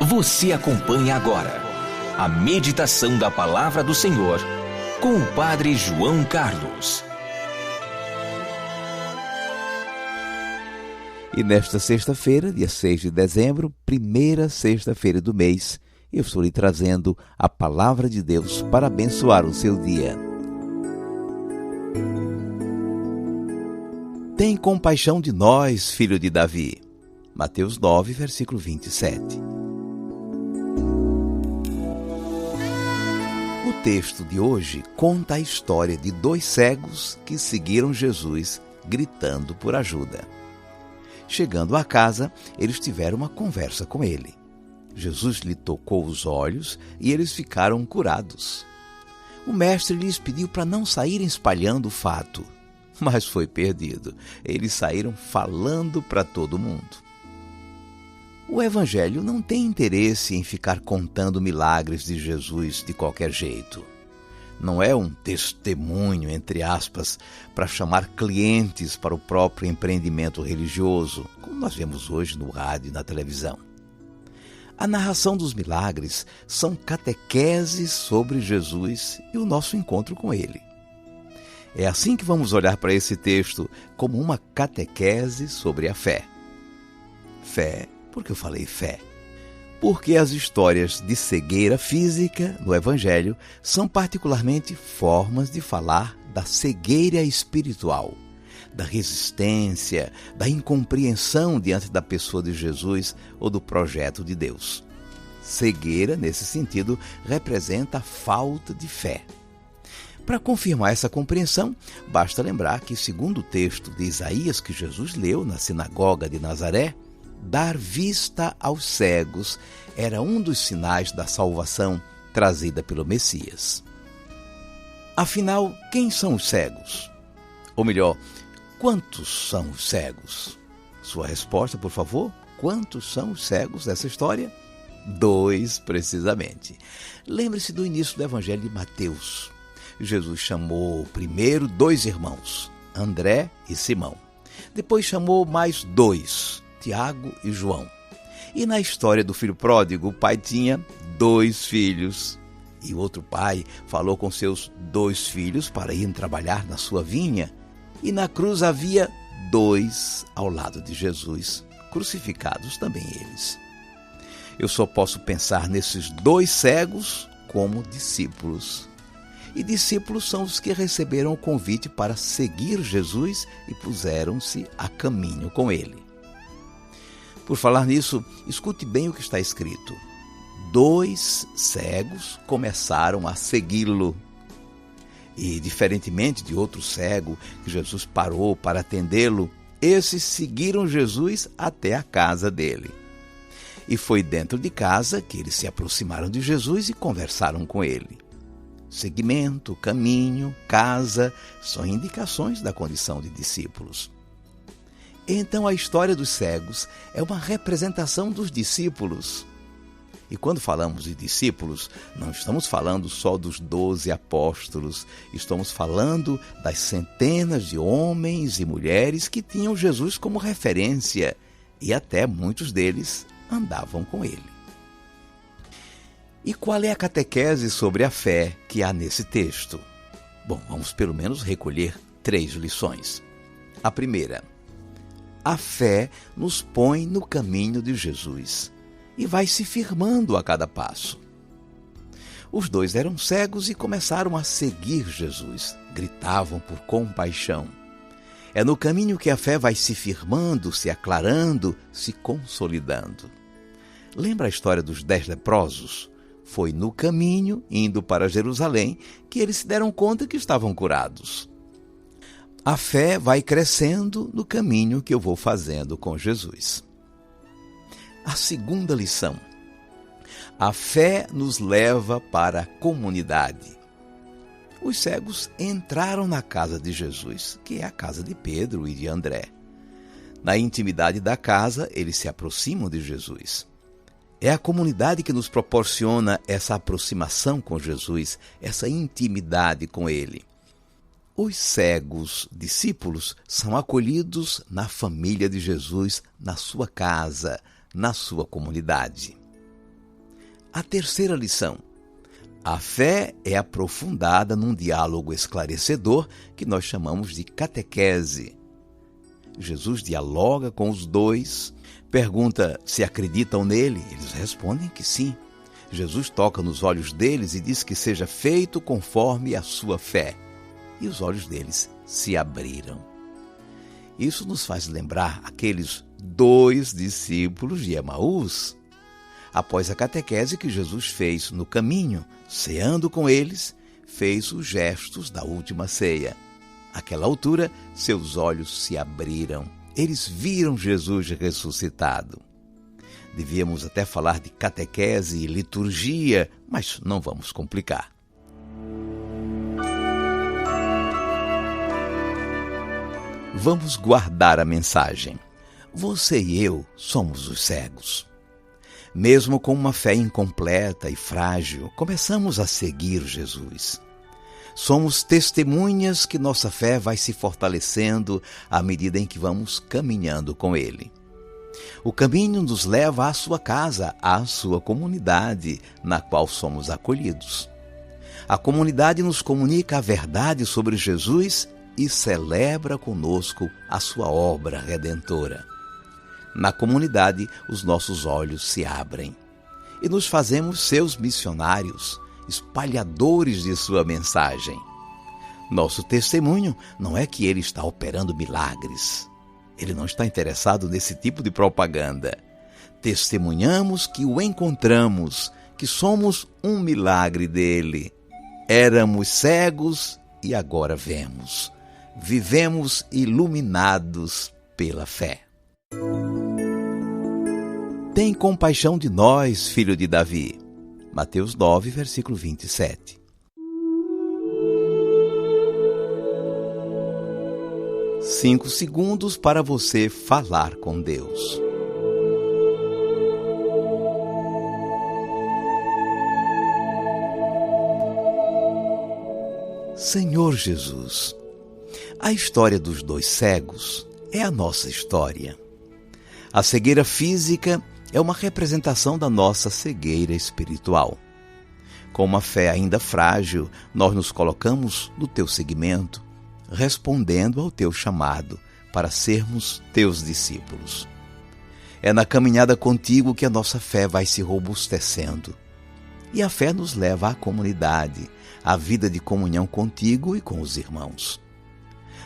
Você acompanha agora a meditação da Palavra do Senhor com o Padre João Carlos. E nesta sexta-feira, dia 6 de dezembro, primeira sexta-feira do mês, eu estou lhe trazendo a Palavra de Deus para abençoar o seu dia. Tem compaixão de nós, filho de Davi. Mateus 9, versículo 27. O texto de hoje conta a história de dois cegos que seguiram Jesus gritando por ajuda. Chegando à casa, eles tiveram uma conversa com ele. Jesus lhe tocou os olhos e eles ficaram curados. O mestre lhes pediu para não saírem espalhando o fato, mas foi perdido. Eles saíram falando para todo mundo. O Evangelho não tem interesse em ficar contando milagres de Jesus de qualquer jeito. Não é um testemunho, entre aspas, para chamar clientes para o próprio empreendimento religioso, como nós vemos hoje no rádio e na televisão. A narração dos milagres são catequeses sobre Jesus e o nosso encontro com ele. É assim que vamos olhar para esse texto, como uma catequese sobre a fé. Fé, por que eu falei fé? Porque as histórias de cegueira física no Evangelho são particularmente formas de falar da cegueira espiritual, da resistência, da incompreensão diante da pessoa de Jesus ou do projeto de Deus. Cegueira, nesse sentido, representa a falta de fé. Para confirmar essa compreensão, basta lembrar que, segundo o texto de Isaías que Jesus leu na sinagoga de Nazaré, dar vista aos cegos era um dos sinais da salvação trazida pelo Messias. Afinal, quem são os cegos? Ou melhor, quantos são os cegos? Sua resposta, por favor. Quantos são os cegos dessa história? 2, precisamente. Lembre-se do início do Evangelho de Mateus. Jesus chamou primeiro 2 irmãos, André e Simão. Depois chamou mais 2, Tiago e João. E na história do filho pródigo, o pai tinha 2 filhos. E o outro pai falou com seus 2 filhos para irem trabalhar na sua vinha. E na cruz havia 2 ao lado de Jesus, crucificados também eles. Eu só posso pensar nesses 2 cegos como discípulos. E discípulos são os que receberam o convite para seguir Jesus e puseram-se a caminho com ele. Por falar nisso, escute bem o que está escrito. 2 cegos começaram a segui-lo. E, diferentemente de outro cego que Jesus parou para atendê-lo, esses seguiram Jesus até a casa dele. E foi dentro de casa que eles se aproximaram de Jesus e conversaram com ele. Seguimento, caminho, casa, são indicações da condição de discípulos. Então a história dos cegos é uma representação dos discípulos. E quando falamos de discípulos, não estamos falando só dos 12 apóstolos, estamos falando das centenas de homens e mulheres que tinham Jesus como referência e até muitos deles andavam com ele. E qual é a catequese sobre a fé que há nesse texto? Bom, vamos pelo menos recolher 3 lições. A primeira: a fé nos põe no caminho de Jesus e vai se firmando a cada passo. Os 2 eram cegos e começaram a seguir Jesus, gritavam por compaixão. É no caminho que a fé vai se firmando, se aclarando, se consolidando. Lembra a história dos 10 leprosos? Foi no caminho, indo para Jerusalém, que eles se deram conta que estavam curados. A fé vai crescendo no caminho que eu vou fazendo com Jesus. A segunda lição: a fé nos leva para a comunidade. Os cegos entraram na casa de Jesus, que é a casa de Pedro e de André. Na intimidade da casa, eles se aproximam de Jesus. É a comunidade que nos proporciona essa aproximação com Jesus, essa intimidade com Ele. Os cegos discípulos são acolhidos na família de Jesus, na sua casa, na sua comunidade. A terceira lição: a fé é aprofundada num diálogo esclarecedor que nós chamamos de catequese. Jesus dialoga com os dois, pergunta se acreditam nele. Eles respondem que sim. Jesus toca nos olhos deles e diz que seja feito conforme a sua fé. E os olhos deles se abriram. Isso nos faz lembrar aqueles 2 discípulos de Emaús. Após a catequese que Jesus fez no caminho, ceando com eles, fez os gestos da última ceia. Àquela altura, seus olhos se abriram. Eles viram Jesus ressuscitado. Devíamos até falar de catequese e liturgia, mas não vamos complicar. Vamos guardar a mensagem. Você e eu somos os cegos. Mesmo com uma fé incompleta e frágil, começamos a seguir Jesus. Somos testemunhas que nossa fé vai se fortalecendo à medida em que vamos caminhando com Ele. O caminho nos leva à sua casa, à sua comunidade, na qual somos acolhidos. A comunidade nos comunica a verdade sobre Jesus e celebra conosco a sua obra redentora. Na comunidade, os nossos olhos se abrem e nos fazemos seus missionários, espalhadores de sua mensagem. Nosso testemunho não é que ele está operando milagres. Ele não está interessado nesse tipo de propaganda. Testemunhamos que o encontramos, que somos um milagre dele. Éramos cegos e agora vemos. Vivemos iluminados pela fé. Tem compaixão de nós, filho de Davi. Mateus 9, versículo 27. 5 segundos para você falar com Deus. Senhor Jesus, a história dos 2 cegos é a nossa história. A cegueira física é uma representação da nossa cegueira espiritual. Com uma fé ainda frágil, nós nos colocamos no teu seguimento, respondendo ao teu chamado para sermos teus discípulos. É na caminhada contigo que a nossa fé vai se robustecendo. E a fé nos leva à comunidade, à vida de comunhão contigo e com os irmãos.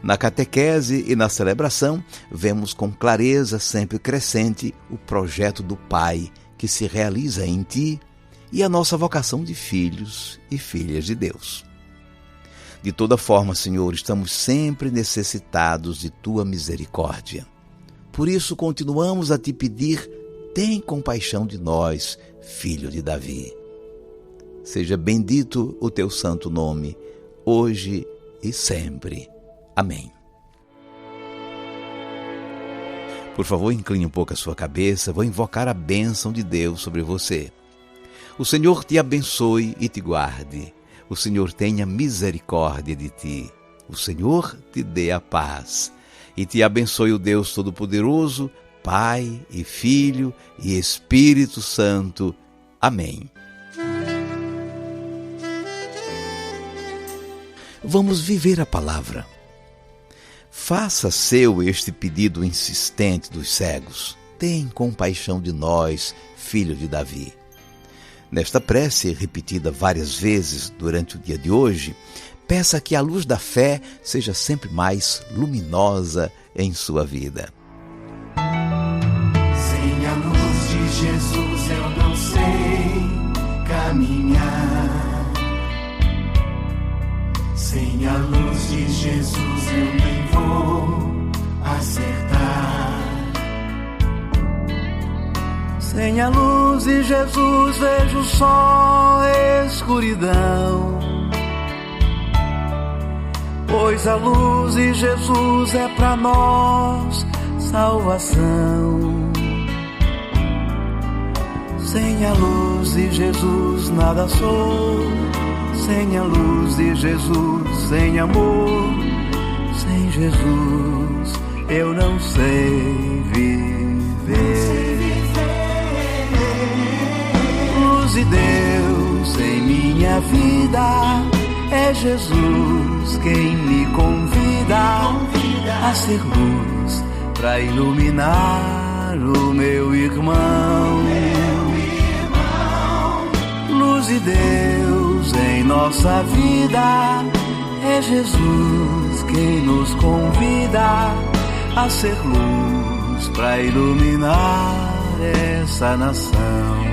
Na catequese e na celebração, vemos com clareza sempre crescente o projeto do Pai que se realiza em ti e a nossa vocação de filhos e filhas de Deus. De toda forma, Senhor, estamos sempre necessitados de tua misericórdia. Por isso, continuamos a te pedir, tem compaixão de nós, filho de Davi. Seja bendito o teu santo nome, hoje e sempre. Amém. Por favor, incline um pouco a sua cabeça, vou invocar a bênção de Deus sobre você. O Senhor te abençoe e te guarde. O Senhor tenha misericórdia de ti. O Senhor te dê a paz. E te abençoe o Deus Todo-Poderoso, Pai e Filho e Espírito Santo. Amém. Vamos viver a palavra. Faça seu este pedido insistente dos cegos. Tem compaixão de nós, filho de Davi. Nesta prece, repetida várias vezes durante o dia de hoje, peça que a luz da fé seja sempre mais luminosa em sua vida. Sem a luz de Jesus eu não sei caminhar. Sem a luz de Jesus eu nem vou acertar. Sem a luz de Jesus vejo só escuridão. Pois a luz de Jesus é pra nós salvação. Sem a luz de Jesus nada sou. Sem a luz de Jesus, sem amor, sem Jesus eu não sei viver. Luz de Deus em minha vida, é Jesus quem me convida a ser luz para iluminar o meu irmão. Luz de Deus em nossa vida, é Jesus quem nos convida a ser luz para iluminar essa nação.